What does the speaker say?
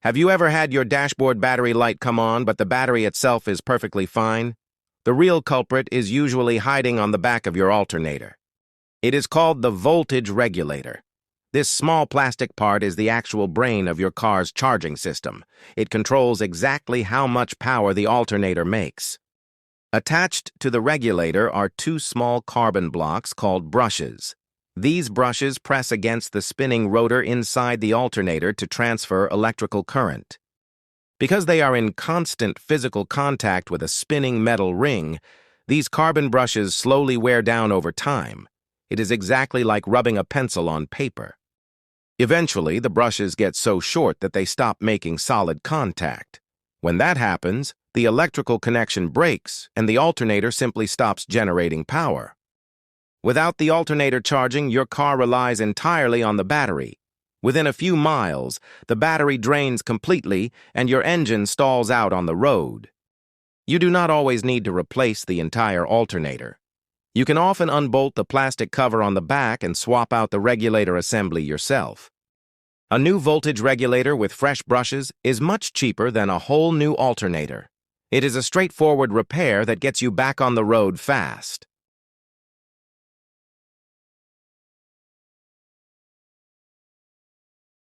Have you ever had your dashboard battery light come on, but the battery itself is perfectly fine? The real culprit is usually hiding on the back of your alternator. It is called the voltage regulator. This small plastic part is the actual brain of your car's charging system. It controls exactly how much power the alternator makes. Attached to the regulator are two small carbon blocks called brushes. These brushes press against the spinning rotor inside the alternator to transfer electrical current. Because they are in constant physical contact with a spinning metal ring, these carbon brushes slowly wear down over time. It is exactly like rubbing a pencil on paper. Eventually, the brushes get so short that they stop making solid contact. When that happens, the electrical connection breaks and the alternator simply stops generating power. Without the alternator charging, your car relies entirely on the battery. Within a few miles, the battery drains completely and your engine stalls out on the road. You do not always need to replace the entire alternator. You can often unbolt the plastic cover on the back and swap out the regulator assembly yourself. A new voltage regulator with fresh brushes is much cheaper than a whole new alternator. It is a straightforward repair that gets you back on the road fast.